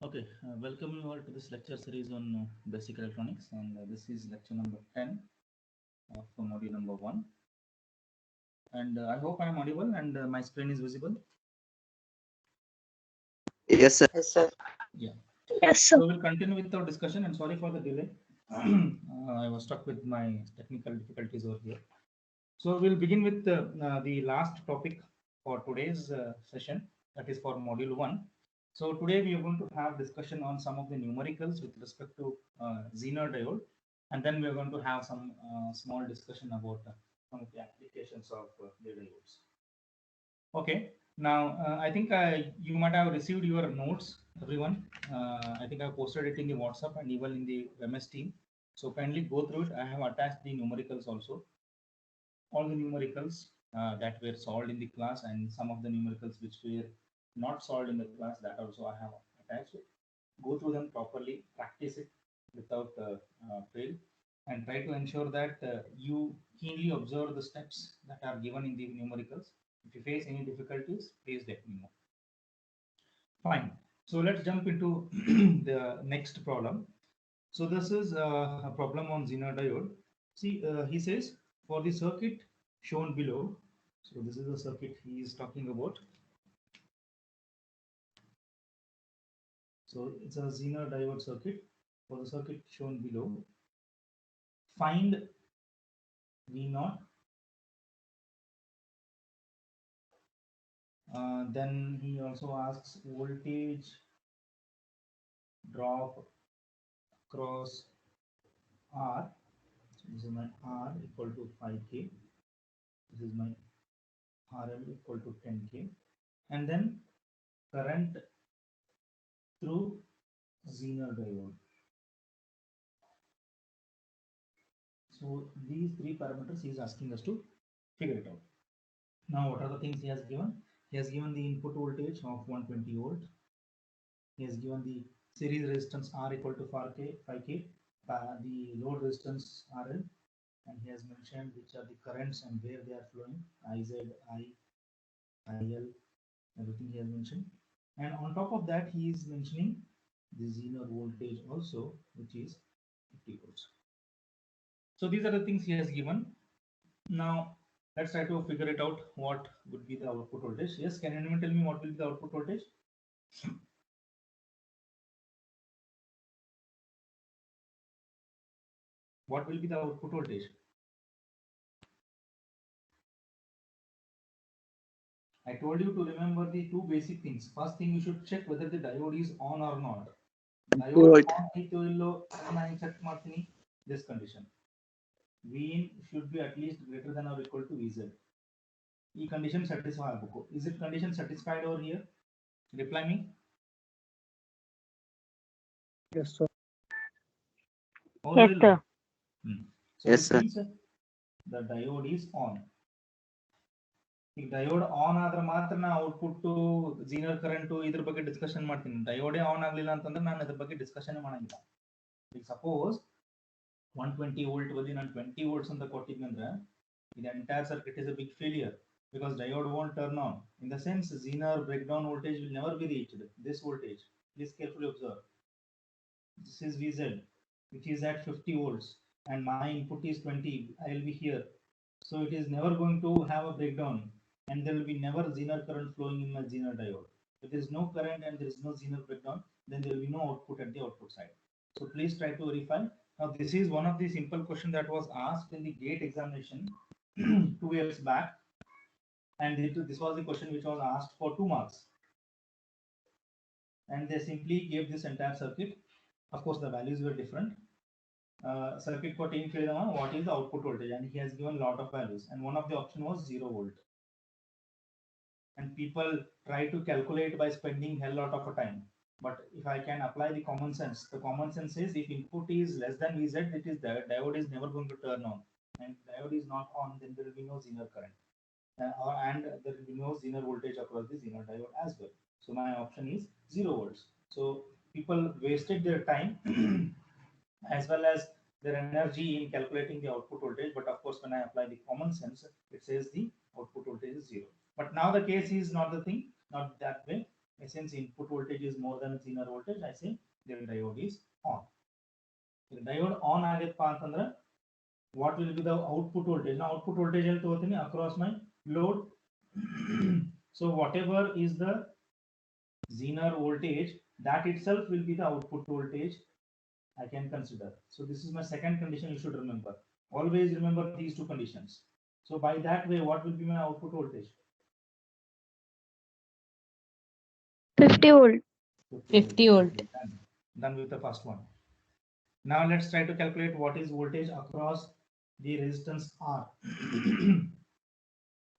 Okay, welcome you all to this lecture series on basic electronics, and this is lecture number 10 of module number 1. And I hope I am audible and my screen is visible. Yes, sir. Yes, sir. Yeah. Yes, sir. So we'll continue with our discussion, and sorry for the delay. I was stuck with my technical difficulties over here. So we'll begin with the last topic for today's session, that is for module 1. So today we are going to have discussion on some of the numericals with respect to Zener diode, and then we are going to have some small discussion about some of the applications of the diodes. Okay, now I think you might have received your notes, everyone. I think I posted it in the WhatsApp and even in the MS team. So kindly go through it. I have attached the numericals also, all the numericals that were solved in the class, and some of the numericals which were not solved in the class, that also I have attached. Go through them properly, practice it without fail, and try to ensure that you keenly observe the steps that are given in the numericals. If you face any difficulties, please let me know. Fine. So let's jump into the next problem. So this is a problem on Zener diode. See, he says for the circuit shown below. So this is the circuit he is talking about. So it's a Zener diode circuit. For the circuit shown below, find V naught. Then he also asks voltage drop across R. So this is my R equal to 5K. This is my RL equal to 10K. And then current through Zener diode. So these three parameters he is asking us to figure it out. Now, what are the things he has given? He has given the input voltage of 120 volt. He has given the series resistance R equal to 5K, the load resistance RL, and he has mentioned which are the currents and where they are flowing, IZ, IL, everything he has mentioned. And on top of that, he is mentioning the Zener voltage also, which is 50 volts. So these are the things he has given. Now let's try to figure it out. What would be the output voltage? Yes, can anyone tell me what will be the output voltage? What will be the output voltage? I told you to remember the two basic things. First thing, you should check whether the diode is on or not. Diode on itu illo I check ಮಾಡ್ತೀನಿ. This condition. Vin should be at least greater than or equal to Vz. E condition satisfy ಆಗಬೇಕು. Is it condition satisfied over here? Reply me. Yes, sir. Yes, sir. So Yes, it sir. means the diode is on. ಈಗ diode on ಆದ್ರೆ ಮಾತ್ರ ನಾ output Zener current ಇದ್ರ ಬಗ್ಗೆ discussion ಮಾಡ್ತೀನಿ. ಡಯೋಡೇ on ಆಗ್ಲಿಲ್ಲ ಅಂತಂದ್ರೆ ನಾನು ಇದ್ರ ಬಗ್ಗೆ ಡಿಸ್ಕಷನ್ ಮಾಡಂಗಿಲ್ಲ. ಈಗ ಸಪೋಸ್ 120 ವೋಲ್ಟ್ ಬದಲಿ ನಾನು 20 ವೋಲ್ಟ್ಸ್ ಅಂತ ಕೊಟ್ಟಿದ್ನಂದ್ರೆ the entire circuit is a big failure because diode won't turn on. In the sense, Zener breakdown voltage will never be reached. This voltage, please carefully observe. This is Vz, which is at 50 volts, and my input is 20. I will be here, so it is never going to have a breakdown, and there will be never Zener current flowing in my Zener diode. If there is no current and there is no Zener breakdown, then there will be no output at the output side. So please try to verify. Now this is one of the simple question that was asked in the GATE examination 2 years back, and this was the question which was asked for 2 marks, and they simply gave this entire circuit. Of course the values were different. Circuit for team what is the output voltage, and he has given a lot of values, and one of the option was 0 volt, and people try to calculate by spending hell lot of a time. But if I can apply the common sense says if input is less than Vz, it is the diode is never going to turn on, and diode is not on, then there will be no Zener current, and there will be no Zener voltage across the Zener diode as well. So my option is 0 volts. So people wasted their time as well as their energy in calculating the output voltage. But of course, when I apply the common sense, it says the output voltage is 0. But now the case is not the thing, not that way. Since input voltage is more than Zener voltage, I say the diode is on. If diode on agayappa antandre, what will be the output voltage? Now output voltage elli togotini across my load. So whatever is the Zener voltage, that itself will be the output voltage I can consider. So this is my second condition you should remember. Always remember these two conditions. So by that way, what will be my output voltage? 50 volt. 50 volt. Done with the first one. Now let's try to calculate what is voltage across the resistance R.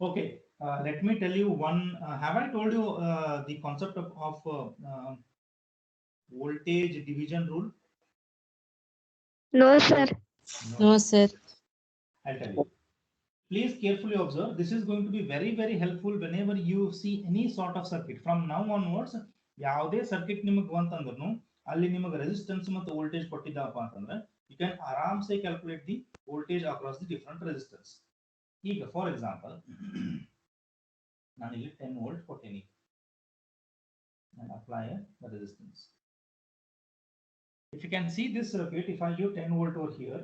Okay, let me tell you one. Have I told you the concept of voltage division rule? No, sir. No, sir. I'll tell you. Please carefully observe. This is going to be very, very helpful whenever you see any sort of circuit. From now onwards, ಯಾವುದೇ circuit ನಿಮಗೆ ಬಂತಂದ್ರೂ ಅಲ್ಲಿ ನಿಮಗೆ resistance ಮತ್ತು voltage ಕೊಟ್ಟಿದ್ದಪ್ಪ ಅಂತಂದ್ರೆ you can ಆರಾಮ್ಸೆ calculate the voltage across the different resistance. ಈಗ for example ನಾನು ಇಲ್ಲಿ 10 volt ಕೊಟ್ಟೇನಿ and apply the resistance. If you can see this circuit, if I give 10 volt over here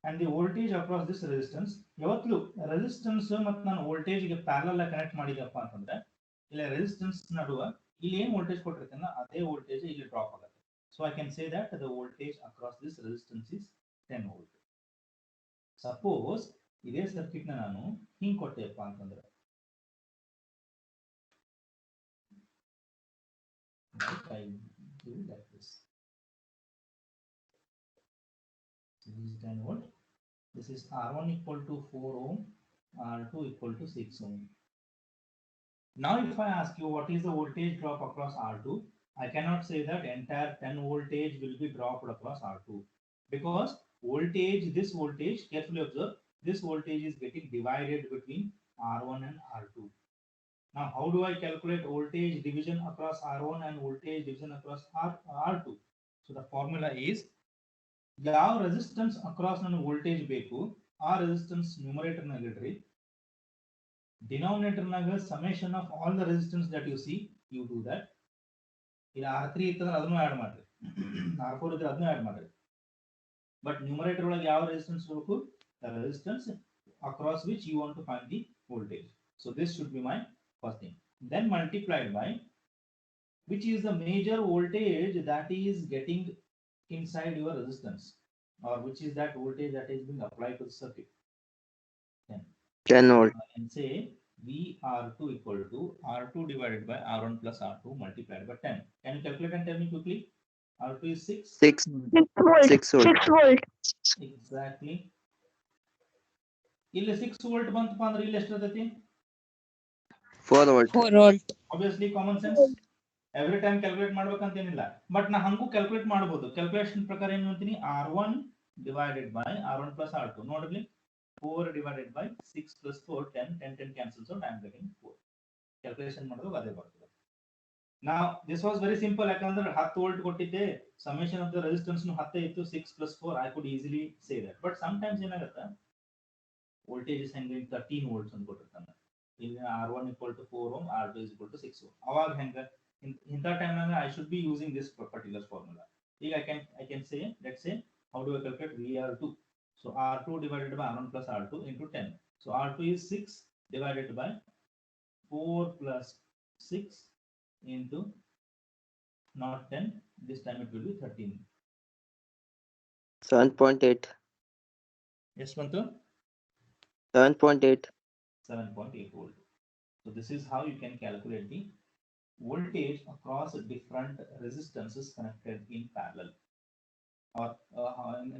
and the voltage across this resistance, ಯಾವತ್ತೂ resistance ಮತ್ತು ನಾನು voltage ಗೆ parallel connect ಮಾಡಿದಪ್ಪ ಅಂತಂದ್ರೆ ಇಲ್ಲ resistance ನಡುವೆ ಇಲ್ಲಿ ಏನು voltage ಕೊಟ್ಟಿರ್ತೀನಲ್ಲ ಅದೇ voltage ಇಲ್ಲಿ ಡ್ರಾಪ್ ಆಗುತ್ತೆ. So I can say that the voltage across this resistance is 10 volt. Suppose ಇದೇ ಸರ್ಕ್ಯೂಟ್ ನಾನು ಹಿಂಗ್ ಕೊಟ್ಟೆಪ್ಪ ಅಂತಂದ್ರೆ I do like this. This is 10 volt. This is R1 equal to 4 ohm, R2 equal to 6 ohm. Now if I ask you what is the voltage drop across R2, I cannot say that entire 10 voltage will be dropped across R2 because voltage, this voltage, carefully observe, this voltage is getting divided between R1 and R2. Now how do I calculate voltage division across R1 and voltage division across R2? So the formula is ಯಾವ resistance across ನನ್ನ voltage ಬೇಕು ಆ resistance numerator ನಾಗ ಇಡ್ರಿ, denominator ನಾಗ summation of all the resistance that you see you do that. ಇಲ್ಲ R3 ಇತ್ತಂದ್ರೆ ಅದನ್ನು ಆಡ್ ಮಾಡ್ರಿ, R4 ಇದ್ರೆ ಅದನ್ನು ಆಡ್ ಮಾಡ್ರಿ, ಬಟ್ ನ್ಯೂಮರೇಟರ್ ಒಳಗೆ ಯಾವ ರೆಸಿಸ್ಟೆನ್ಸ್ ಬೇಕು? The resistance across which you want to find the voltage. So this should be my first thing. Then multiplied by which is the major voltage that is getting inside your resistance, or which is that voltage that is being applied to the circuit. 10 volt. I can say VR2 equal to R2 divided by R1 plus R2 multiplied by 10. Can you calculate and tell me quickly? R2 is 6. 6 volt. 6 volt. 6 volt. Exactly. ಇಲ್ಲಿ 6 volt ಬಂತಪ್ಪ ಅಂದ್ರೆ ಇಲ್ಲಿ ಎಷ್ಟು ಇರ್ತೈತಿ? 4 volt. 4 volt. Obviously common sense. Every time calculate ಮಾಡ್ಬೇಕಂತ ಏನಿಲ್ಲ, but ನಾ ಹಂಗೂ ಕ್ಯಾಲ್ಕುಲೇಟ್ ಮಾಡಬಹುದು. ಕ್ಯಾಲ್ಕುಲೇಷನ್ ಪ್ರಕಾರ ಏನು ಅಂತೀನಿ? R1 divided by R1 plus R2. ನೋಡ್ರಿ, 4 divided by 6 plus 4 10 10 10 cancels out. I am getting 4. Calculation ಮಾಡೋದು ಅದೇ ಬರ್ತದೆ. Now this was very simple. ಯಾಕಂದ್ರೆ 10 ವೋಲ್ಟ್ ಕೊಟ್ಟಿದ್ದೆ, ಸಮೇಷನ್ ಆಫ್ ದ ರೆಸಿಸ್ಟೆನ್ಸ್ ನು 10 ಇತ್ತು, 6 plus 4 I could easily say that. But sometimes ಏನಾಗುತ್ತೆ, voltage is ಹೆಂಗೆ 13 ವೋಲ್ಟ್ಸ್ ಅಂತ ಕೊಟ್ಟಿರ್ತಾನೆ, ಇಲ್ಲಿ R1 equal to 4 ohm, R2 is equal to 6 ohm. ಅವಾಗ ಹೆಂಗೆ in that time I should be using this particular formula. I can say, let's say, how do I calculate VR2? So R2 divided by R1 plus R2 into 10. So R2 is 6 divided by 4 plus 6 into not 10. This time it will be 13. 7.8. Yes, Pantu? 7.8. 7.8 volt. So this is how you can calculate the voltage across different resistances connected in parallel, or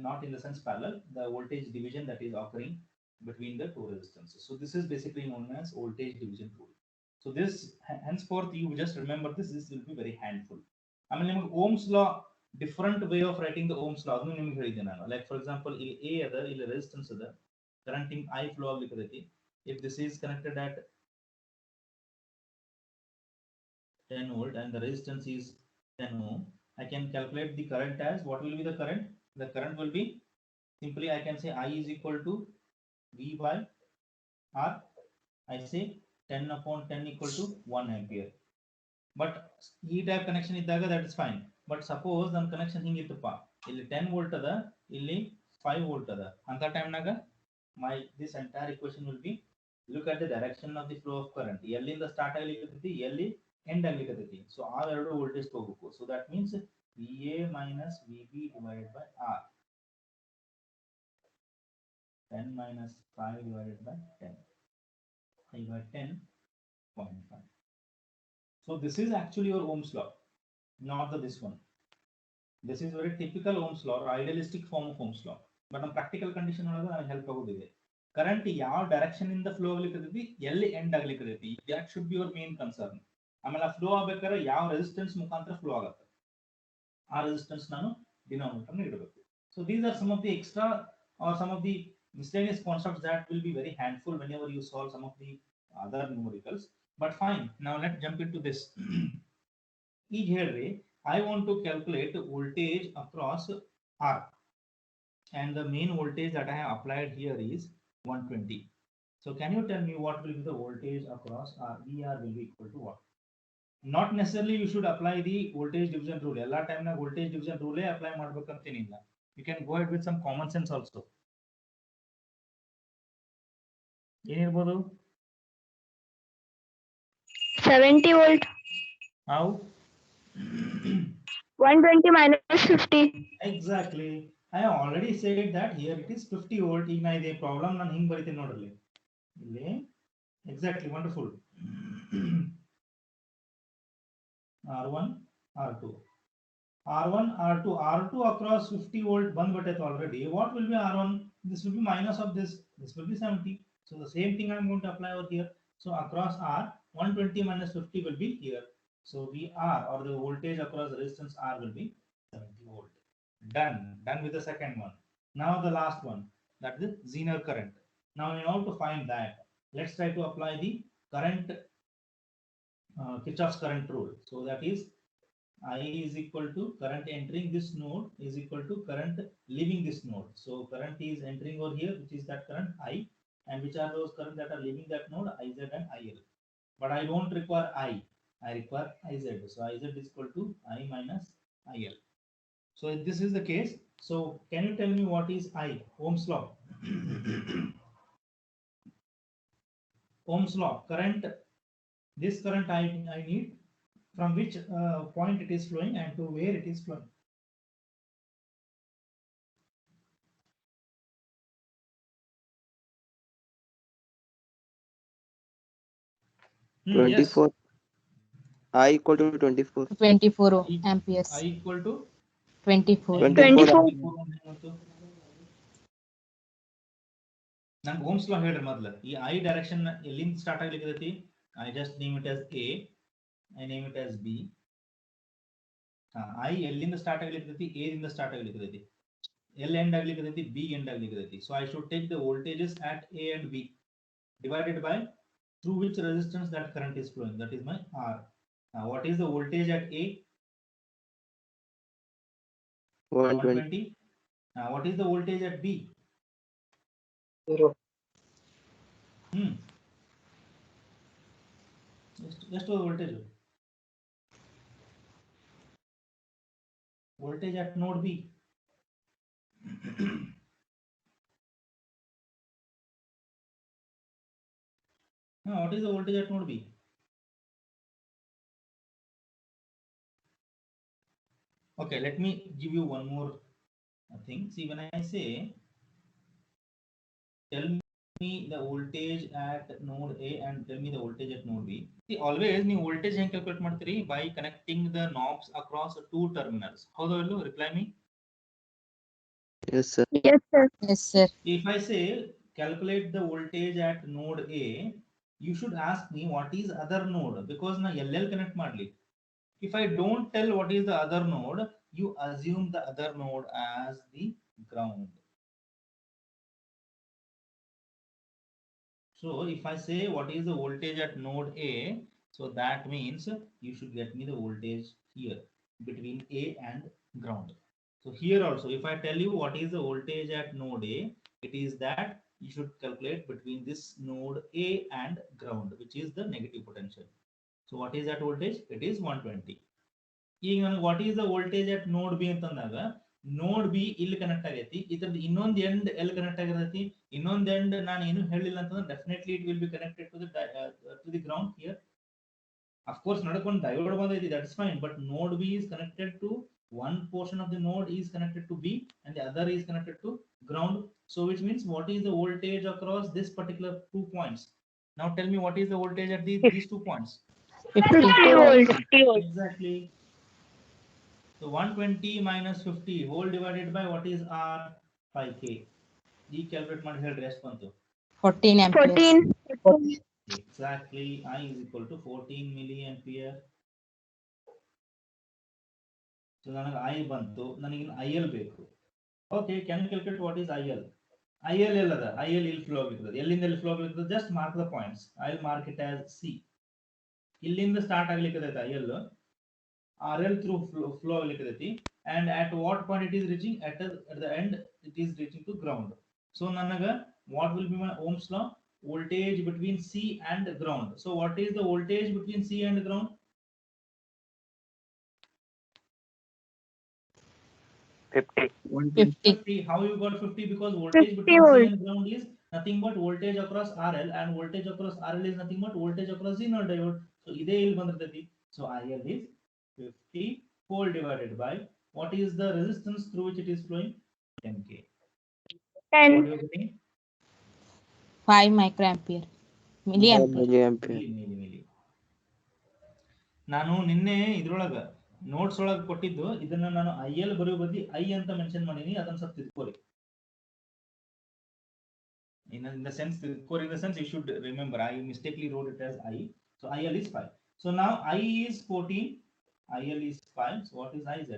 not in the sense parallel, the voltage division that is occurring between the two resistances. So this is basically known as voltage division rule. So this henceforth you just remember this will be very handful. I mean, Ohm's law, different way of writing the Ohm's law. Like for example, A other, resistance other, current in I flow aglikadati. If this is connected at 10 volt and the resistance is 10 ohm, I can calculate the current as, what will be the current? The current will be, simply I can say I is equal to V by R. I say 10 upon 10 equal to 1 ampere. But ಈ type connection ಇದ್ದಾಗ that is fine. But suppose ನನ್ನ connection ಹಿಂಗಿತ್ತಪ್ಪ, ಇಲ್ಲಿ 10 volt ಅದ, ಇಲ್ಲಿ 5 volt ಅದ, ಅಂತ ಟೈಮ್ನಾಗ this entire equation will be, look at the direction of the flow of current. ಎಲ್ಲಿಂದ ಸ್ಟಾರ್ಟ್ ಆಗ್ಲಿಕ್ಕೆ ಎಲ್ಲಿ ಎಂಡ್ ಆಗ್ಲಿಕ್ಕೆ. ಸೊ ಆ ಎರಡು ವೋಲ್ಟೇಜ್ ತಗೋಬೇಕು. So that means VA minus VB divided by R. 10 minus 5 divided by 10. 5 by 10.5. So this is actually your Ohm's law, not this one. This is very typical Ohm's law or idealistic form of Ohm's law. But ನಮ್ಮ practical condition ಒಳಗೆ help ಆಗೋದಿದೆ. Current ಯಾವ direction ಇಂದ flow ಆಗ್ಲಿಕ್ಕೆ ಎಲ್ಲಿ end ಆಗ್ಲಿಕ್ಕೆ, that should be your main concern. ಆಮೇಲೆ flow ಆಗ್ಬೇಕಾದ್ರೆ ಯಾವ ರೆಸಿಸ್ಟೆನ್ಸ್ ಮುಖಾಂತರ ಫ್ಲೋ ಆಗುತ್ತೆ, ಆ ರೆಸಿಸ್ಟೆನ್ಸ್ ನಾನು ಡಿನಾಮಿನೇಟರ್ ಇಡಬೇಕು. So these are some of the extra or some of the miscellaneous concepts that will be very handful whenever you solve some of the other numericals. But fine, now let's jump into this. Here I want to calculate voltage across R, and the main voltage that I have applied here is 120. So can you tell me what will be the voltage across R? VR will be equal to what? Not necessarily you should apply the voltage division rule. All time na voltage division rule apply ಮಾಡಬೇಕಂತೇನಿಲ್ಲ. You can go ahead with some common sense also. ಏನಿರಬಹುದು? 70 volt. How? 120 minus 50. Exactly. I have already said that here it is 50 volt. ಈಗ ನಾ ಇದೆ problem ನಾನು ಹಿಂಗ್ ಬರೀತೀನಿ ನೋಡ್ರಿ ಇಲ್ಲಿ. Exactly, wonderful. R1 R2 R1 R2 R2 across 50 volt ಬಂದ್ಬಿಟ್ಟೈತೆ already. What will be R1? This will be minus of this will be 70. So the same thing I am going to apply over here. So across R, 120 minus 50 will be here. So VR or the voltage across the resistance R will be 70 volt. Done with the second one. Now the last one, that is Zener current. Now in order to find that, let's try to apply the current Kirchhoff's current rule. So that is I is equal to current entering this node is equal to current leaving this node. So current is entering over here, which is that current I, and which are those current that are leaving that node, IZ and IL. But I don't require I require IZ. So IZ is equal to I minus IL. So if this is the case, so can you tell me what is I? Ohm's law. Ohm's law. Current, this current I need, from which point it is flowing and to where it is flowing. Yes. 24. I equal to 24. 24 amperes. I equal to 24. 24. ನಂಗೆ Ohm's law ಹೇಳ್ರಿ ಮೊದಲು. ಈ I direction ಎಲ್ಲಿಂದ start ಆಗ್ಲಿಕ್ಕೆ, I just name it as A, I name it as B. I ಎಲ್ಲಿಂದ start ಆಗ್ಲಿಕ್ಕೆ, A ದಿಂದ start ಆಗ್ಲಿಕ್ಕೆ, ಎಲ್ ಎಂಡ್ ಆಗ್ಲಿಕ್ಕೆ, ಬಿ ಎಂಡ್ ಆಗ್ಲಿಕ್ಕೆ. So I should take the voltages at A and B divided by through which resistance that current is flowing. That is my R. Now what is the voltage at A? 120. Now what is the voltage at B? 0. Just voltage. Voltage at node B. Now what is the voltage at node B? Okay, let me give you one more thing. See, when I say tell me the voltage at node A and tell me the voltage at node B. See, always ನೀವು voltage ಹೆಂಗೆ calculate ಮಾಡ್ತೀರಿ? By connecting the knobs across two terminals. ಹೌದೋ ಇಲ್ಲೋ? Reply me. Yes, sir. Yes, sir. Yes, sir. If I say calculate the voltage at node A, you should ask me what is other node, because na LL connect ಮಾಡ್ಲಿ. If I don't tell what is the other node, you assume the other node as the ground. So if I say what is the voltage at node A, so that means you should get me the voltage here between A and ground. So here also, if I tell you what is the voltage at node A, it is that you should calculate between this node A and ground, which is the negative potential. So what is that voltage? It is 120. ಈಗ ನನಗೆ what is the voltage at ನೋಡ್ B ಅಂತಂದಾಗ ನೋಡ್ B ಇಲ್ಲಿ connect ಆಗೈತಿ, ಇದ್ರದ್ದು ಇನ್ನೊಂದು end ಎಲ್ಲಿ ಕನೆಕ್ಟ್ ಆಗಿರತೈತಿ, ಇನ್ನೊಂದು ಎಂಡ್ ನಾನು ಏನು ಹೇಳಿಲ್ಲ ಅಂತಂದ್ರೆ definitely it will be connected to the ground here. Of course, ನಡ್ಕೊಂಡು ಡಯೋಡ್ ಬಂದೈತಿ, that's fine, but node B is connected to one portion of the node is connected to B and the other is connected to ground. So which means what is the voltage across this particular 2 points? Now tell me what is the voltage at these 2 points? 50 volts. Exactly. So 120 minus 50 whole divided by what is R? 5K. ಈ calculate ಮಾಡಿ ಹೇಳ್ರಿ ಎಷ್ಟು ಬಂತು? 14 amperes. 14. Exactly. I is equal to 14 milliampere. So ನನಗೆ I ಬಂತು, ನನಗೆ IL ಬೇಕು. Okay, can you calculate what is IL? IL ಎಲ್ಲದ? IL ಇಲ್ಲಿ ಫ್ಲೋ ಆಗ್ಲಿರ್ತದೆ. ಎಲ್ಲಿಂದ ಎಲ್ಲಿ flow ಆಗ್ಲಿರ್ತದೆ? Just mark the points. I'll mark it as C. ಇಲ್ಲಿಂದ ಸ್ಟಾರ್ಟ್ ಆಗ್ಲಿಕ್ಕದೈತೆ IL. RL through flow ಆಗ್ಲಿಕ್ಕದೈತಿ. And at what point it is reaching? At the end it is reaching to ground. So ನನಗೆ what will be my Ohm's law? Voltage between C and ground. So what is the voltage between C and ground? 50. 50. How you got 50? Because voltage 50 between C volt. and ground is nothing but voltage across RL, and voltage across RL is nothing but voltage across zener diode. So ide ಇಲ್ಲಿ ಬಂದಿರ್ತೈತಿ. So IL is 50 whole divided by what is the resistance through which it is flowing? 10K. What 10. are you getting? 5 microampere. Milliampere. milliampere. Milli. ನಾನು ನಿನ್ನೆ ಇದ್ರೊಳಗ notes ಒಳಗ ಕೊಟ್ಟಿದ್ದು, ಇದನ್ನ ನಾನು IL ಬರೆಯೋ ಬದ್ಲಿ I ಅಂತ ಮೆನ್ಷನ್ ಮಾಡೀನಿ, ಅದನ್ನ ಸ್ವಲ್ಪ ತಿಳ್ಕೊರಿ. In the sense you should remember I mistakenly wrote it as I. So IL is 5. So now I is 14, IL is 5. So what is IZ?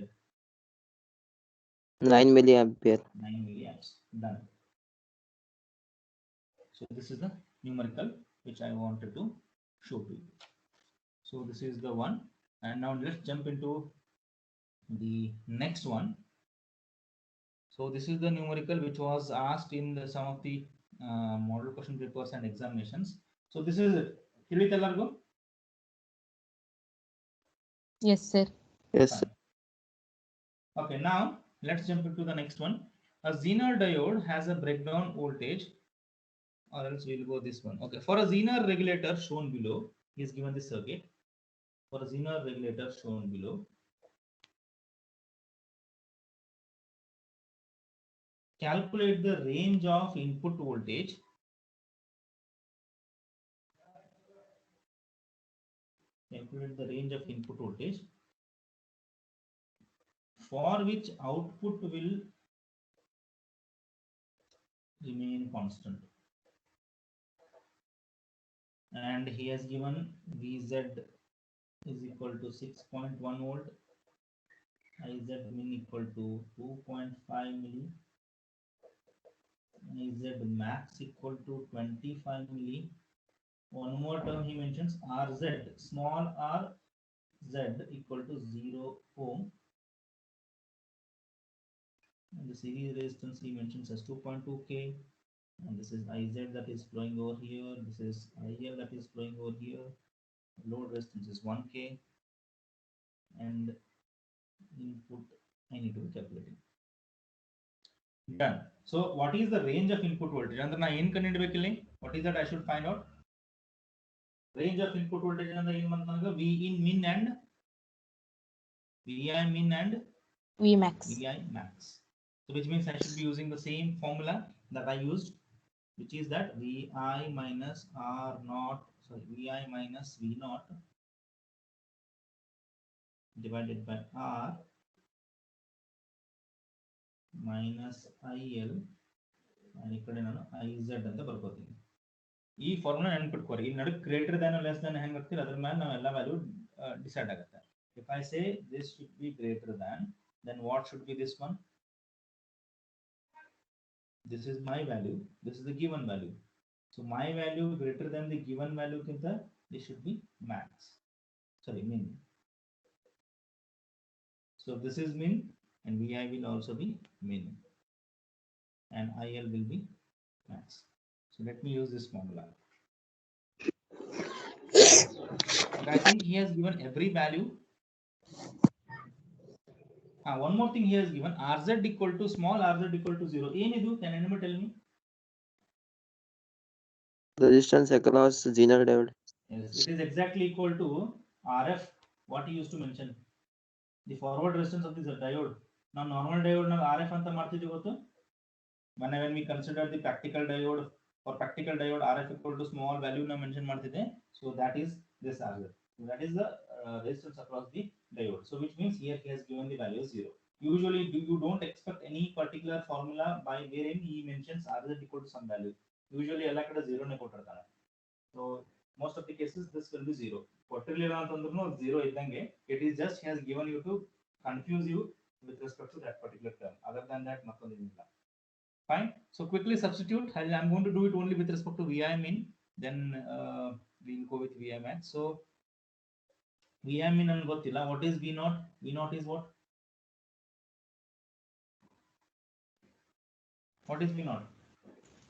9 milliampere. 9 milliamps. Done. So this is the numerical which I wanted to show to you. So this is the one, and now let's jump into the next one. So this is the numerical which was asked in some of the model question papers and examinations. So this is it. ತಿಳಿತೆಲ್ಲರಿಗೂ? Yes, sir. Yes, sir. Okay, now let's jump into the next one. A zener diode has a breakdown voltage, or else we'll go this one. Okay, for a zener regulator shown below, he is given this circuit. For a zener regulator shown below, calculate the range of input voltage for which output will remain constant. And he has given Vz is equal to 6.1 volt, Iz min equal to 2.5 milli, Iz max equal to 25 milli. One more term he mentions, Rz, small r z equal to 0 ohm. And the series resistance he mentions as 2.2K. And this is Iz that is flowing over here. This is IL that is flowing over here. Load resistance is 1K. And input I need to be calculating. Done. So what is the range of input voltage? Andre na ಏನು ಕಂಡುಹಿಡಿಯಬೇಕಿಲ್ಲ? What is that I should find out? Range of input voltage ಅಂದ್ರೆ ಏನು ಬಂತು ನನಗೆ? V in min and Vi min and Vmax. Vi max. So which means I should be using the same formula that I used, which is that Vi minus R naught, sorry, Vi minus V naught divided by R minus IL, and ikkade nanu Iz anta barkoತೀನಿ. ಈ formula ನೆನಪಿಟ್ಕೋರಿ. ಇಲ್ಲಿ ನಡುವೆ greater than less than ಹೆಂಗ್ ಆಗ್ತಿಲ್ಲ ಅದ್ರ ಮೇಲೆ ನಾವೆಲ್ಲ value decide ಆಗುತ್ತೆ. If I say this should be greater than, then what should be this one? This is my value, this is the given value. So my value greater than the given value kinta this should be max, sorry, min. So this is min, and Vi will also be min, and IL will be max. So let me use this formula. but I think he has given every value. One more thing he has given, rz equal to small rz equal to 0. Can anyone tell me? The distance across Zener diode. Yes, it is exactly equal to RF, what he used to mention. The forward resistance of this diode. Now normal diode now RF anta martidhi gotu. When we consider the practical diode, for practical diode RF equal to small value na mention martide. So that is this RZ. So that is the resistance across the diode. So which means here he has given the value 0. Usually you don't expect any particular formula by wherein he mentions RZ equal to some value. Usually alla kada 0 ne kotirtane. So most of the cases this will be 0. No 0 iddange. It is just he has given you to confuse you with respect to that particular term. Other than that, nothing. Fine. So quickly substitute. I'm going to do it only with respect to VI min. Then we'll go with VI max. So VI min and gottilla. What is V naught? V naught is what? What is V naught?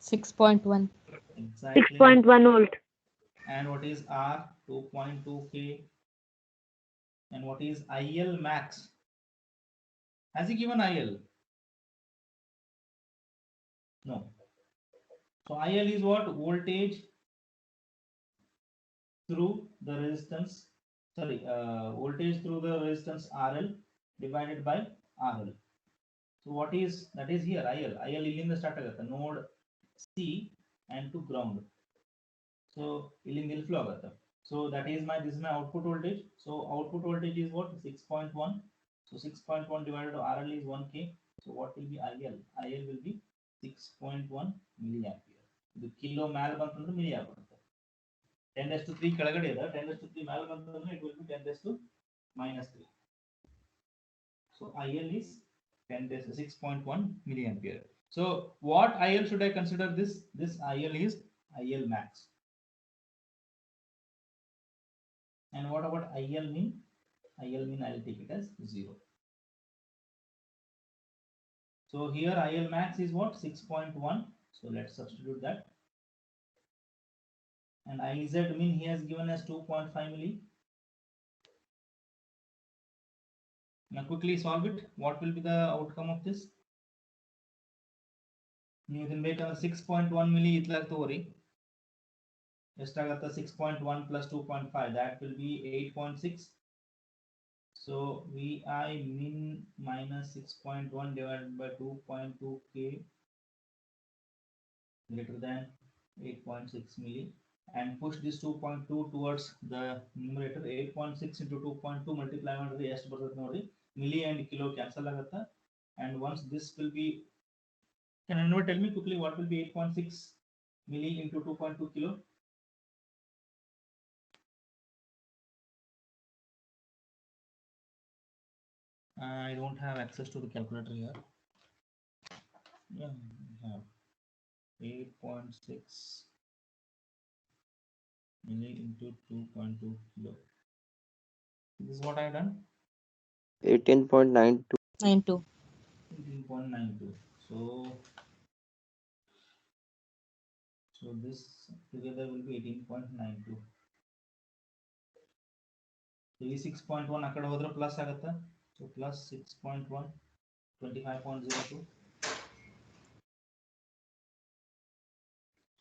6.1. Exactly. 6.1 volt. And what is R? 2.2 K. And what is IL max? Has he given IL? No. So IL is what? Voltage through the resistance. Sorry, voltage through the resistance RL divided by RL. So what is that is here IL. IL illinda start agata node C and to ground. So illinda flow agata. So that is this is my output voltage. So output voltage is what? 6.1. So 6.1 divided to RL is 1K. So what will be IL? IL will be 6.1 milliampere. The kilo mal bantandre milliampere. 10 raised to 3 ಕೆಳಗಡೆ ಇದೆ 10 raised to 3 ಮೇಲೆ ಬಂತಂದ್ರೆ it will be 10 raised to -3. So IL is 10 raised to 6.1 milliampere. So what IL should I consider this? This IL is IL max. And what about IL min? IL min I'll take it as 0. So here IL max is what? 6.1. So let's substitute that. And IZ min he has given as 2.5 milli. Now quickly solve it. What will be the outcome of this? You can make a 6.1 milli itlag togori. Estagata 6.1 plus 2.5, that will be 8.6. So VI min minus 6.1 divided by 2.2 K greater than 8.6 milli, and push this 2.2 towards the numerator. 8.6 into 2.2 multiply ಮಾಡಿದ್ರೆ ಎಷ್ಟು ಬರ್ತದೆ ನೋಡಿ, milli and kilo cancel ಆಗುತ್ತಾ. And once this will be, can anyone tell me quickly what will be 8.6 milli into 2.2 kilo? I don't have access to the calculator here. Yeah, we have 8.6 milli into 2.2 kilo. This is what I have done. 18.92. 92. 18.92. So this together will be 18.92. So 6.1 akada hodre plus agata. So plus 6.1, 25.02.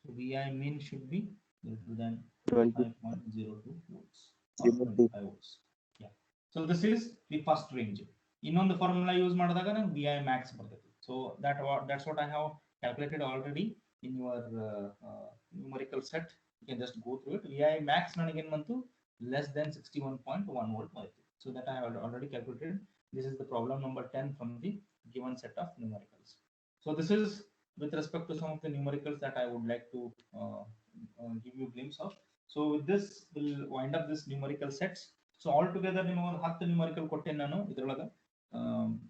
So VI min should be greater than 25.02 volts or 25 volts. Yeah. So this is the first range. Innondu formula use madadaga nange VI max bardhathe. So that's what I have calculated already in your numerical set. You can just go through it. VI max nanage en bantu less than 61.1 volt bardhathe. So that I have already calculated. This is the problem number 10 from the given set of numericals. So this is with respect to some of the numericals that I would like to give you a glimpse of. So with this, we'll wind up this numerical sets. So all together, 10 numerical kotten nanu idralaga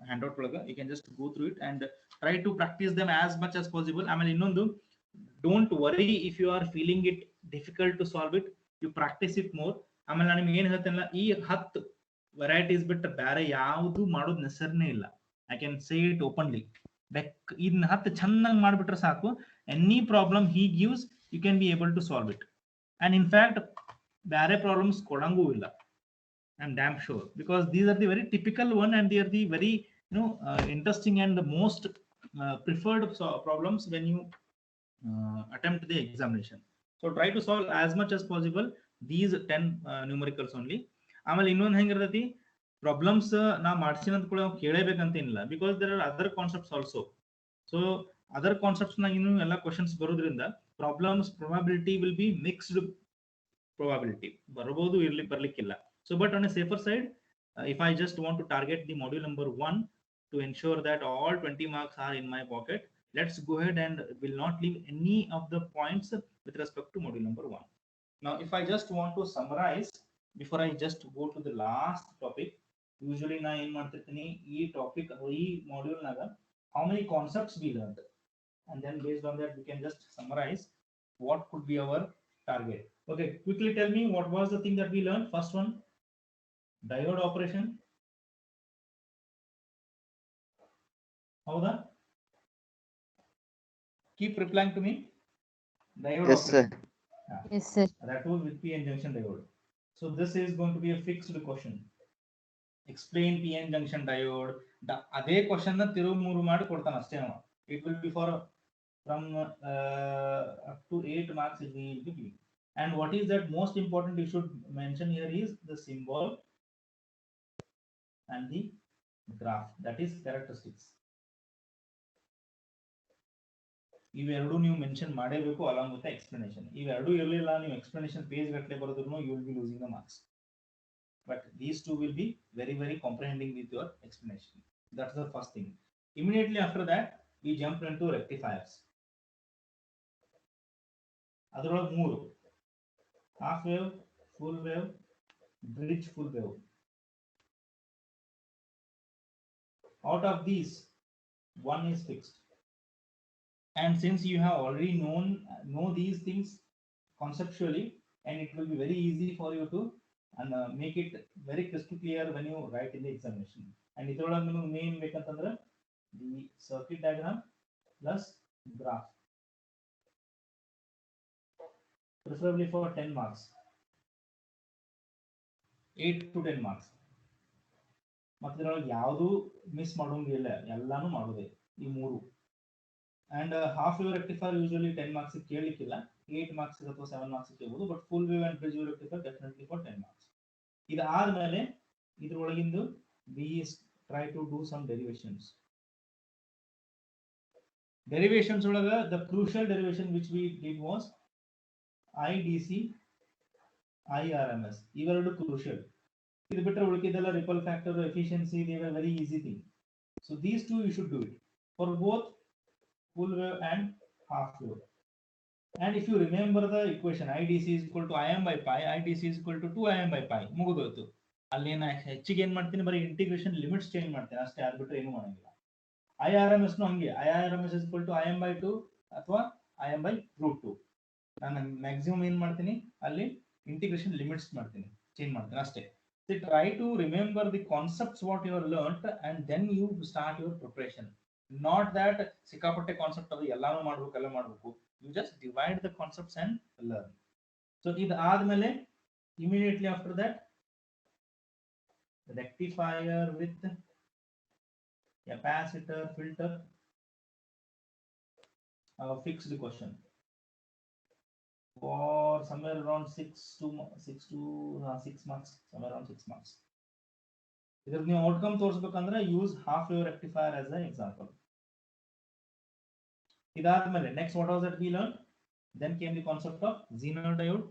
handout olaga. You can just go through it and try to practice them as much as possible. I mean, innondu, don't worry if you are feeling it difficult to solve it. You practice it more. ಆಮೇಲೆ ನಾನು ಏನು ಹೇಳ್ತೇನಲ್ಲ, ಈ 10 varieties ಬಿಟ್ಟು ಬೇರೆ ಯಾವುದು ಮಾಡೋದು ನೆಸರ್ನೇ ಇಲ್ಲ. I can say it openly. ಇದನ್ನ 10 ಚೆನ್ನಾಗಿ ಮಾಡಿಬಿಟ್ರೆ ಸಾಕು, any problem he gives you can be able to solve it. And in fact ಬೇರೆ ಪ್ರಾಬ್ಲಮ್ಸ್ ಕೊಡಂಗೂ ಇಲ್ಲ. I'm damn sure, because these are the very typical one and they are the very interesting and the most preferred problems when you attempt the examination. So try to solve as much as possible these 10 numericals only. ಆಮೇಲೆ ಇನ್ನೊಂದು ಹೆಂಗಿರ್ತೈತಿ, problems ನಾ ಮಾಡ್ತೀನಿ ಅಂತ ಕೂಡ ನಾವು ಕೇಳಬೇಕಂತ ಏನಿಲ್ಲ, because there are other concepts also. So other concepts ನಾಗ ಇನ್ನೂ ಎಲ್ಲ ಕ್ವಶನ್ಸ್ ಬರೋದ್ರಿಂದ problems probability will be mixed probability ಬರಬಹುದು, ಬರ್ಲಿಕ್ಕಿಲ್ಲ. So but on a safer side, if I just want to target the module number 1 to ensure that all 20 marks are in my pocket, let's go ahead and will not leave any of the points with respect to module number 1. Now if I just want to summarize before I just go to the last topic, usually na ಏನು ಮಾಡ್ತಿರ್ತೀನಿ, ಈ topic ಈ module ನಾಗ how many concepts we learned, and then based on that we can just summarize what could be our target. Okay, quickly tell me what was the thing that we learned. First one, diode operation. Howda? Keep replying to me. Diode Yes, sir. operation. Yes, sir. That too with PN junction diode. So this is going to be a fixed question. Explain PN junction diode. ಅದೇ question ನ ತಿರುವು ಮೂರು ಮಾಡಿ ಕೊಡ್ತಾನೆ ಅಷ್ಟೇ ಅವ. It will be for from up to 8 marks it will be given. And what is that most important you should mention here is the symbol and the graph, that is characteristics. ಇವೆರಡು ನೀವು mention ಮಾಡಬೇಕು along with explanation. ಇವೆರಡು ಇರಲಿಲ್ಲ, ನೀವು explanation page ಗಟ್ಟಲೆ ಬರೋದ್ರೂ you will be losing the marks. But these two will be very very comprehending with your explanation. That's the first thing. Immediately after that we jump into rectifiers. ಅದರೊಳಗೆ ಮೂರು: half wave, full wave, bridge full wave. Out of these, one is fixed, and since you have already know these things conceptually, and it will be very easy for you to make it very crystal clear when you write in the examination. And ಇದರೊಳಗೆ ನಿಮಗೆ main ಬೇಕಂತಂದ್ರೆ the circuit diagram plus graph, preferably for 10 marks, 8 to 10 marks. ಮತ್ತೆ ಇದರೊಳಗೆ ಯಾವುದು miss ಮಾಡೋಂಗಿಲ್ಲ, ಎಲ್ಲಾನು ಮಾಡೋದೇ ಈ ಮೂರು. And half wave rectifier usually 10 marks ಕೇಳಲಿಕ್ಕಿಲ್ಲ, 8 ಮಾರ್ಕ್ಸ್ ಅಥವಾ 7 ಮಾರ್ಕ್ಸ್ ಕೇಳಬಹುದು. But full wave and bridge wave rectifier definitely for 10 marks. ಇದಾದ್ಮೇಲೆ ಇದ್ರೊಳಗಿಂದು we try to do some derivations. Derivations ಒಳಗ the crucial derivation which we did was IDC, IRMS. ಇವೆರಡು crucial. ಇದು ಬಿಟ್ಟರೆ ಉಳಿಕಿದೆಲ್ಲ ripple factor, efficiency, they are very easy thing. So these two you should do it for both full wave and half wave. And if you remember the equation, IDC is equal to Im by pi, IDC is equal to 2Im by pi, ಮುಗಿದೋಯ್ತು. ಅಲ್ಲಿ ನಾನು ಹೆಚ್ಚಿಗೆ ಏನು ಮಾಡ್ತೀನಿ, ಬರೀ integration limits change ಮಾಡ್ತೀನಿ ಅಷ್ಟೇ, ಅದು ಬಿಟ್ಟರೆ ಏನು ಮಾಡಂಗಿಲ್ಲ. IRMS ನು ಹಂಗೆ, IRMS is equal to Im by 2 ಅಥವಾ Im by root 2. ನಾನು ಮ್ಯಾಕ್ಸಿಮಮ್ ಏನು ಮಾಡ್ತೀನಿ, ಅಲ್ಲಿ ಇಂಟಿಗ್ರೇಷನ್ ಲಿಮಿಟ್ಸ್ ಮಾಡ್ತೀನಿ, ಚೇಂಜ್ ಮಾಡ್ತೀನಿ ಅಷ್ಟೇ. So try to remember the concepts what you have learnt and then you start your preparation. Not that ಸಿಕ್ಕಾಪಟ್ಟೆ concept ಅದು ಎಲ್ಲಾನು ಮಾಡಬೇಕು, ಎಲ್ಲ ಮಾಡಬೇಕು. You just divide the concepts and learn. So ಇದಾದ್ಮೇಲೆ immediately after that rectifier with capacitor, filter, fixed question for somewhere around 6 marks, somewhere around 6 marks. ಇದ್ರ ನೀವು outcome ತೋರಿಸಬೇಕಂದ್ರೆ use half wave rectifier as an example. ಇದಾದ್ಮೇಲೆ next what was that we learn, then came the concept of zener diode.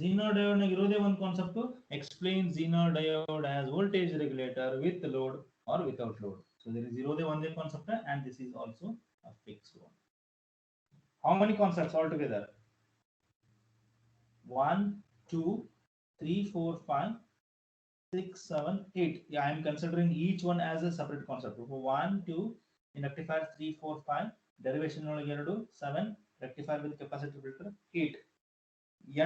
Zener diode ನಾಗ ಇರೋದೇ ಒಂದು concept, explain zener diode as voltage regulator with load or without load. So there is ಇರೋದೇ ಒಂದೇ concept and this is also a fixed one. How many concepts all together? 1, 2, 3, 4, 5, 6, 7, 8. Yeah, I am considering each one as a separate concept. 1, 2 in rectifier, 3, 4, 5 derivation ಒಳಗೆ 2, 7 rectifier with capacitor filter, 8.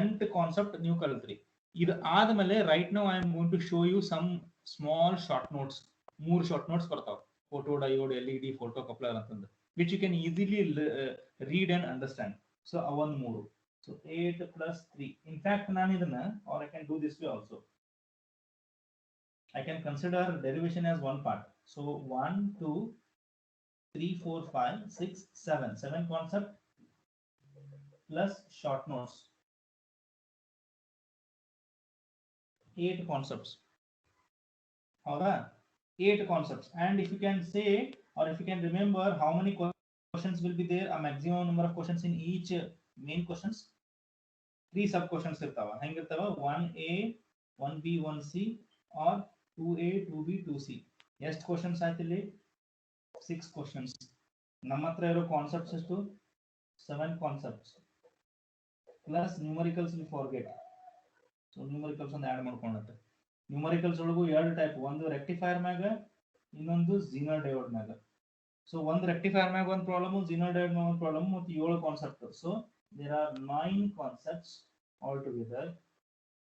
8 concept ನೀವು ಕಲಿತ್ರಿ. ಇದು ಆದ್ಮೇಲೆ right now I am going to show you some small short notes. 3 short notes ಬರ್ತಾವ, photo diode, LED, photo coupler ಅಂತಂದು. which you can easily read and understand. So avan 3. So 8 plus 3. In fact, or I can do this way also. I can consider derivation as one part. So 1, 2, 3, 4, 5, 6, 7. 7 concept plus short notes. 8 concepts. Alright, 8 concepts. And if you can say, or if you can remember how many questions will be there, a maximum number of questions in each main questions. 3 sub questions irtava. Hengirtava 1A, 1B, 1C or 2A, 2B, 2C. ಎಷ್ಟು questions ಆಯ್ತಿಲ್ಲಿ 6 questions. ನಮ್ಮ ಹತ್ರ ಇರೋ concepts ಎಷ್ಟು 7 concepts plus numericals we forget. So numericals ಒಂದು add ಮಾಡ್ಕೊಂಡಂತೆ. Numericals ಒಳಗೂ ಎರಡು type, ಒಂದು rectifier ಮ್ಯಾಗ ಇನ್ನೊಂದು ಝೀನರ್ ಡಯೋಡ್ ಮ್ಯಾಗ. ಸೊ ಒಂದು ರೆಕ್ಟಿಫೈರ್ ಮ್ಯಾಗ ಒಂದು ಪ್ರಾಬ್ಲಮ್, ಝೀನರ್ ಡಯೋಡ್ ಮ್ಯಾಗ ಒಂದು ಪ್ರಾಬ್ಲಮ್, ಮತ್ತು 7 concept. So there are 9 concepts altogether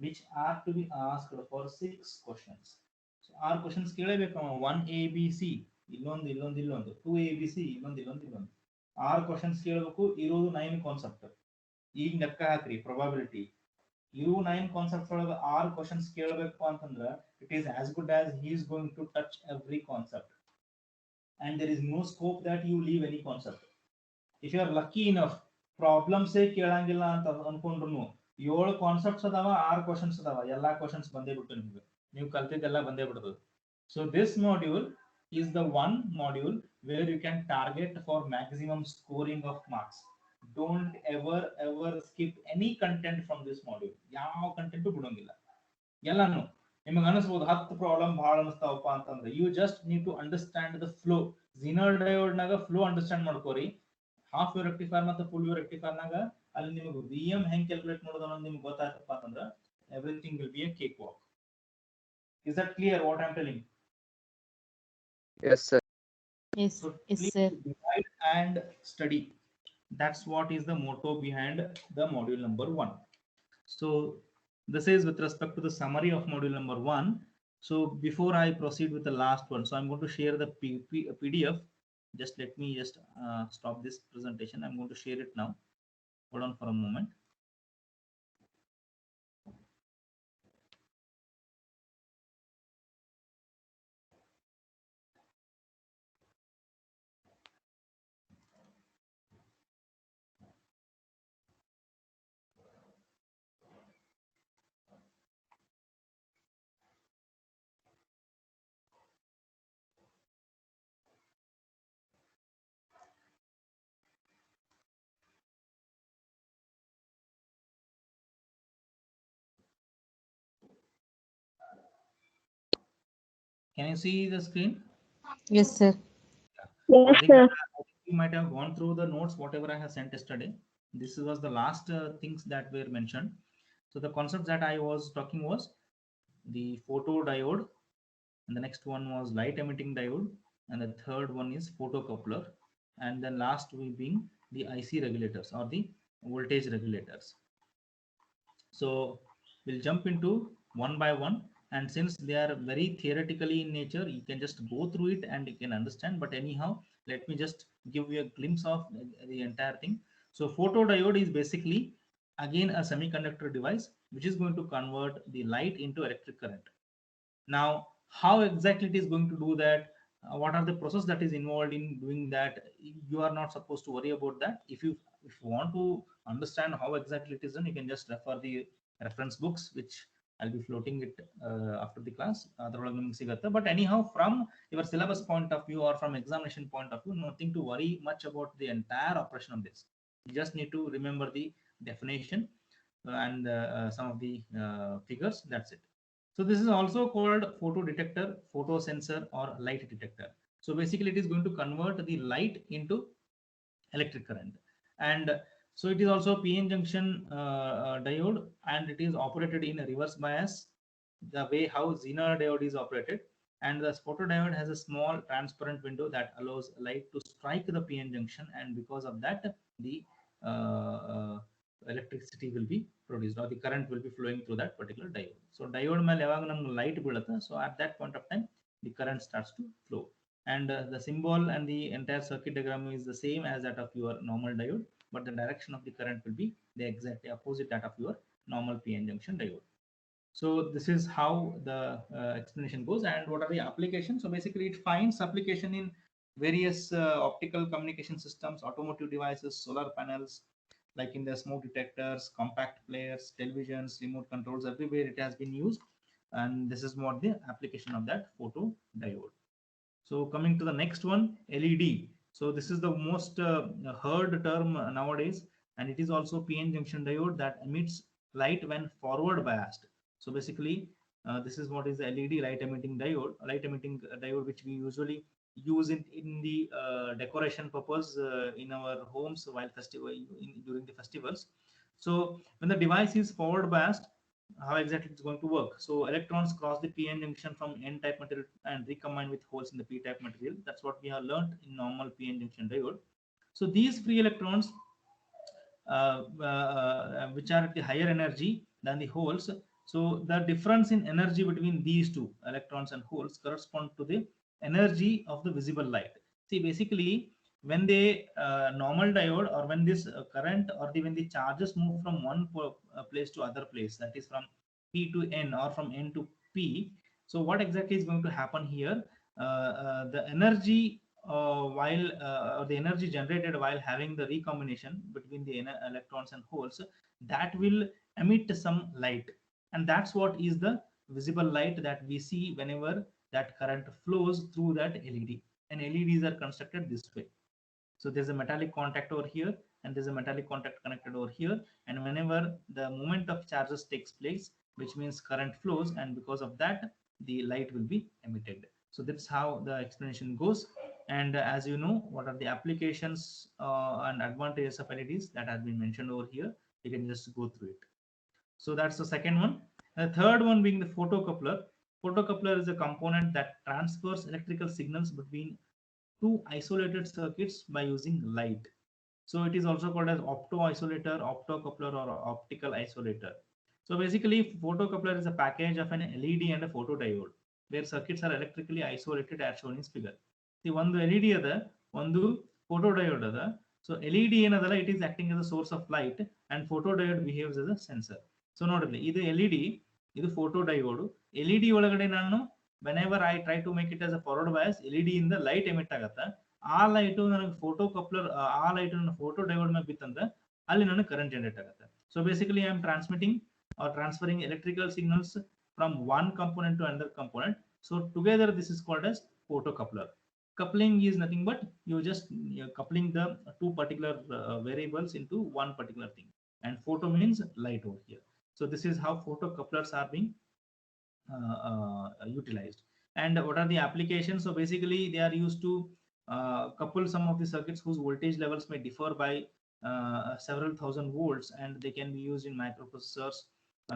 which are to be asked for 6 questions. So 6 questions ಕೇಳಬೇಕು. 1 ABC ಇಲ್ಲೊಂದು 2 ABC ಇಲ್ಲೊಂದು 6 questions ಕೇಳಬೇಕು. ಇರೋದು 9 ಕಾನ್ಸೆಪ್ಟ್. ಈಗ ಲೆಕ್ಕ ಹಾಕ್ರಿ probability. ಇವು 9 ಕಾನ್ಸೆಪ್ಟ್ಸ್ ಒಳಗೆ 6 questions ಕೇಳಬೇಕು ಅಂತಂದ್ರೆ it is as good as he is going to touch every concept, and there is no scope that you leave any concept. If you are lucky enough, problems ಕೇಳಂಗಿಲ್ಲ ಅಂತ ಅನ್ಕೊಂಡ್ರು 7 concepts ಅದಾವ, 6 questions ಅದಾವ, ಎಲ್ಲಾ questions ಬಂದೇ ಬಿಟ್ಟು ನಿಮ್ಗೆ ನೀವು ಕಲ್ತಿದ್ದೆಲ್ಲ ಬಂದೇ ಬಿಡ್ತದೆ. So this module is the one module where you can target for maximum scoring of marks. Don't ever skip any content from this module. ಯಾವ ಕಂಟೆಂಟ್ ಬಿಡೋಂಗಿಲ್ಲ, ಎಲ್ಲಾನು. ನಿಮಗೆ ಅನಿಸ್ಬೋದು 10 ಪ್ರಾಬ್ಲಮ್ ಭಾಳ ಅನಿಸ್ತಾವಪ್ಪ ಅಂತಂದ್ರೆ, you just need to understand the flow. Zener diode ನಾಗ flow understand ಮಾಡ್ಕೋರಿ. ಹಾಫ್ ವೇವ್ ರೆಕ್ಟಿಫೈರ್ ಮತ್ತು ಫುಲ್ ವೇವ್ ರೆಕ್ಟಿಫೈರ್ ನಾಗ ಅಲ್ಲಿ ನಿಮಗೆ VM ಹೆಂಗ್ ಕ್ಯಾಲ್ಕುಲೇಟ್ ಮಾಡೋದು ಅನ್ನೋದು ನಿಮ್ಗೆ ಗೊತ್ತಾಯ್ತಪ್ಪ ಅಂತಂದ್ರೆ everything will be a cakewalk. Is that clear what I'm telling? Yes, sir. Yes, So yes, please sir. divide and study. That's what is the motto behind the module number 1. So this is with respect to the summary of module number 1. So before I proceed with the last one, so I'm going to share the PDF. Just let me just stop this presentation. I'm going to share it now. Hold on for a moment. Can you see the screen? Yes, sir. Yes, sir. I think you might have gone through the notes, whatever I have sent yesterday. This was the last things that were mentioned. So the concepts that I was talking was the photodiode, and the next one was light emitting diode, and the third one is photocoupler, and then last will being the IC regulators or the voltage regulators. So we'll jump into one by one, and since they are very theoretically in nature, you can just go through it and you can understand. But anyhow, let me just give you a glimpse of the entire thing. So photodiode is basically again a semiconductor device which is going to convert the light into electric current. Now how exactly it is going to do that, what are the process that is involved in doing that, you are not supposed to worry about that. If you want to understand how exactly it is done, you can just refer the reference books which I'll be floating it after the class. But anyhow, from your syllabus point of view or from examination point of view, nothing to worry much about the entire operation of this. You just need to remember the definition and some of the figures. That's it. So this is also called photo detector, photo sensor, or light detector. So basically it is going to convert the light into electric current. And so it is also PN junction diode, and it is operated in a reverse bias, the way how Zener diode is operated. And the photodiode has a small transparent window that allows light to strike the PN junction, and because of that the electricity will be produced, or the current will be flowing through that particular diode. So diode ಮೇಲೆ ಯಾವಾಗ ನಮಗೆ light ಬೀಳುತ್ತೆ, so at that point of time the current starts to flow. and the symbol and the entire circuit diagram is the same as that of your normal diode, but the direction of the current will be the exactly opposite that of your normal PN junction diode. So this is how the explanation goes. And what are the applications? So basically it finds application in various optical communication systems, automotive devices, solar panels, like in the smoke detectors, compact players, televisions, remote controls, everywhere it has been used. And this is what the application of that photodiode. So coming to the next one, LED. So this is the most heard term nowadays, and it is also PN junction diode that emits light when forward biased. So basically, this is what is the LED, light emitting diode, which we usually use in the decoration purpose in our homes while during the festivals. So when the device is forward biased, how exactly it's going to work? So electrons cross the PN junction from N-type material and recombine with holes in the P-type material. That's what we have learned in normal PN junction diode. So these free electrons, which are at the higher energy than the holes, so the difference in energy between these two electrons and holes correspond to the energy of the visible light. See, basically, when the normal diode, or when this current, or when the charges move from one place to other place, that is from P to N or from N to P, so what exactly is going to happen here? The energy or the energy generated while having the recombination between the electrons and holes, that will emit some light, and that's what is the visible light that we see whenever that current flows through that LED. And LEDs are constructed this way. So there's a metallic contact over here, and there's a metallic contact connected over here, and whenever the movement of charges takes place, which means current flows, and because of that the light will be emitted. So that's how the explanation goes. And as you know, what are the applications and advantages of LEDs that has been mentioned over here, you can just go through it. So that's the second one. The third one being the photocoupler. Photocoupler is a component that transfers electrical signals between two isolated circuits by using light. So it is also called as opto-isolator, optocoupler, or optical isolator. So basically, photocoupler is a package of an LED and a photodiode, where circuits are electrically isolated as shown in this figure. See, one LED ada, one photodiode ada. So LED ಏನದಲ್ಲ, it is acting as a source of light, and photodiode behaves as a sensor. So ನೋಡ್ರಿ, ಇದು LED, ಇದು photodiode. LED ಒಳಗಡೆ ನಾನು whenever I try to make it as a forward bias, LED ಇಂದ light emit ಆಗತ್ತಾ, ಆ light ನನಗೆ photo coupler, ಆ ಲೈಟ್ ನನ್ನ ಫೋಟೋ ಡಯೋಡ್ ಮೇಲೆ ಬಿತ್ತಂದ್ರೆ ಅಲ್ಲಿ ನನಗೆ ಕರೆಂಟ್ ಜನರೇಟ್ ಆಗುತ್ತೆ. So basically I am transmitting or transferring electrical signals from one component to another component. So together this is called as photocoupler. Coupling is nothing but you're coupling the two particular variables into one particular thing, and photo means light over here. So this is how photocouplers are being utilized. And what are the applications? So basically they are used to couple some of the circuits whose voltage levels may differ by several thousand volts, and they can be used in microprocessors,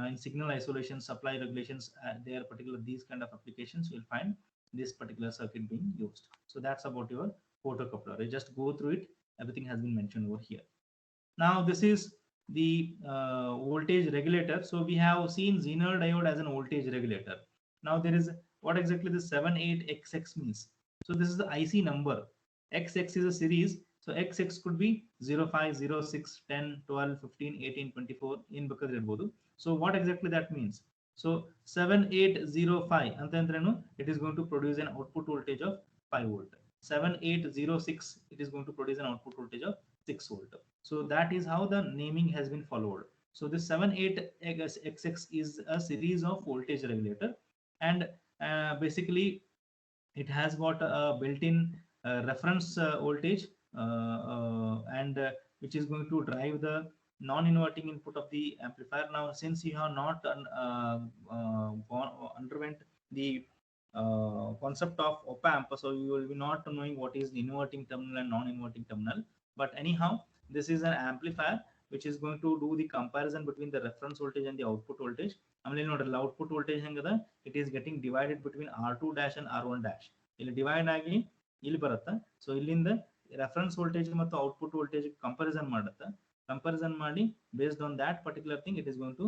in signal isolation, supply regulations. They are particular these kind of applications you'll find this particular circuit being used. So that's about your photocoupler. I just go through it. Everything has been mentioned over here. Now this is the voltage regulator. So we have seen Zener diode as an voltage regulator. Now there is what exactly the 78XX means. So this is the IC number. XX is a series. So XX could be 0, 5, 0, 6, 10, 12, 15, 18, 24 in ಬೇಕಾದ್ರೆ. So what exactly that means? So 7805 ಅಂತಂದ್ರೇನು, it is going to produce an output voltage of 5 volt. 7806, it is going to produce an output voltage of 6 volt. So that is how the naming has been followed. So this 78XX is a series of voltage regulator, and basically it has got a built-in reference voltage, and which is going to drive the non-inverting input of the amplifier. Now since you have not underwent the concept of op-amp, so you will be not knowing what is the inverting terminal and non-inverting terminal. But anyhow, this is an amplifier which is going to do the comparison between the reference voltage and the output voltage. ಆಮೇಲೆ ನೋಡ್ರಲ್ಲ, output voltage ಹೆಂಗದ, it is getting divided between R2 dash and R1 dash. ಇಲ್ಲಿ divide ಆಗಿ ಇಲ್ಲಿ ಬರುತ್ತಾ. So ಇಲ್ಲಿಂದ reference voltage ಮತ್ತು output voltage comparison ಮಾಡುತ್ತಾ. Comparison ಮಾಡಿ based on that particular thing, it is going to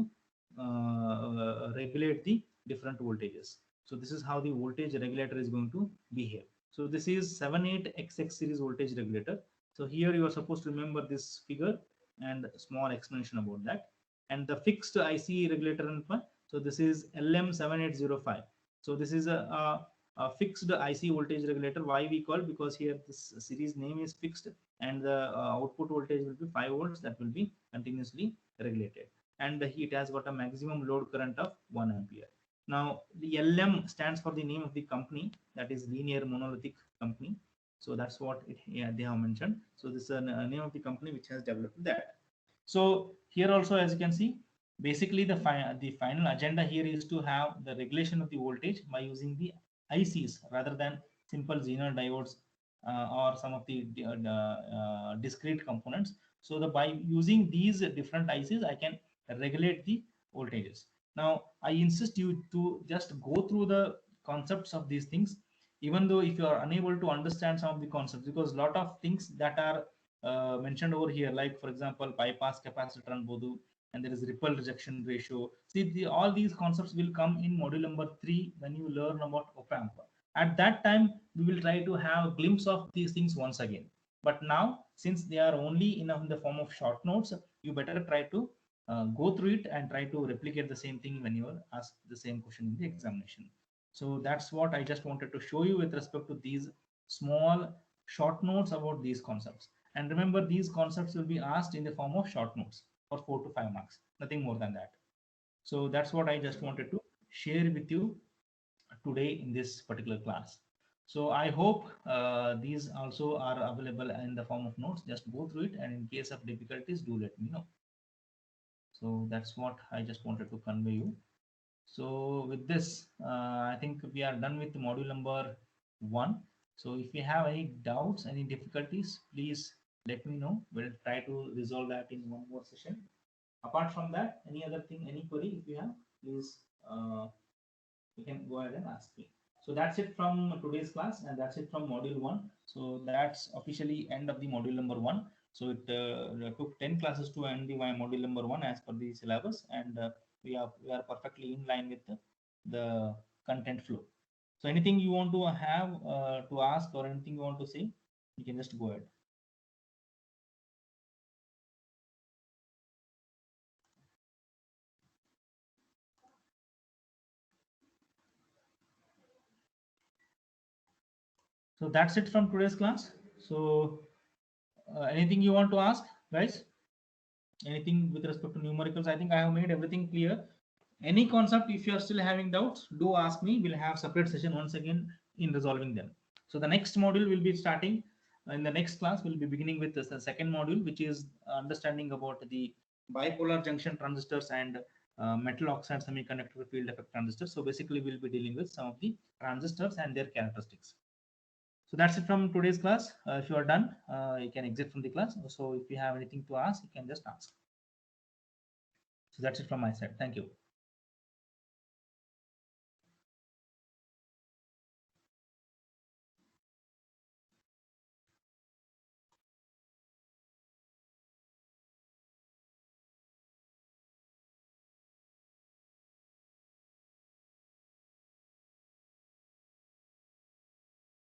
regulate the different voltages. So this is how the voltage regulator is going to behave. So this is 78XX series voltage regulator. So here you are supposed to remember this figure and small explanation about that. And the fixed IC regulator, so this is LM7805. So this is a fixed IC voltage regulator. Why we call? Because here this series name is fixed, and the output voltage will be 5 volts, that will be continuously regulated, and it has got a maximum load current of 1 ampere. Now the LM stands for the name of the company, that is Linear Monolithic Company. So that's what they have mentioned. So this is a name of the company which has developed that. So here also, as you can see, basically the final agenda here is to have the regulation of the voltage by using the ICs rather than simple Zener diodes or some of the discrete components. So by using these different ICs, I can regulate the voltages. Now I insist you to just go through the concepts of these things, even though if you are unable to understand some of the concepts, because a lot of things that are mentioned over here, like for example bypass capacitor and and there is ripple rejection ratio. See, all these concepts will come in module number 3 when you learn about op-amp. At that time we will try to have a glimpse of these things once again, but now since they are only in the form of short notes, you better try to go through it and try to replicate the same thing when you are asked the same question in the examination. So that's what I just wanted to show you with respect to these small short notes about these concepts. And remember, these concepts will be asked in the form of short notes for 4 to 5 marks, nothing more than that. So that's what I just wanted to share with you today in this particular class. So I hope these also are available in the form of notes. Just go through it, and in case of difficulties, do let me know. So that's what I just wanted to convey you. So with this, I think we are done with module number 1. So if you have any doubts, any difficulties, please let me know. We'll try to resolve that in one more session. Apart from that, any other thing, any query, if you have, please you can go ahead and ask me. So that's it from today's class, and that's it from module 1. So that's officially end of the module number 1. So it took 10 classes to end the module number 1 as per the syllabus, and we are perfectly in line with the content flow. So anything you want to have to ask, or anything you want to say, you can just go ahead. So that's it from today's class. So anything you want to ask, guys? Anything with respect to numericals? I think I have made everything clear. Any concept, if you are still having doubts, do ask me. We'll have separate session once again in resolving them. So the next module will be starting in the next class. We'll be beginning with the second module, which is understanding about the bipolar junction transistors and metal oxide semiconductor field effect transistors. So basically we'll be dealing with some of the transistors and their characteristics. So that's it from today's class. If you are done, you can exit from the class. So if you have anything to ask, you can just ask. So that's it from my side. Thank you.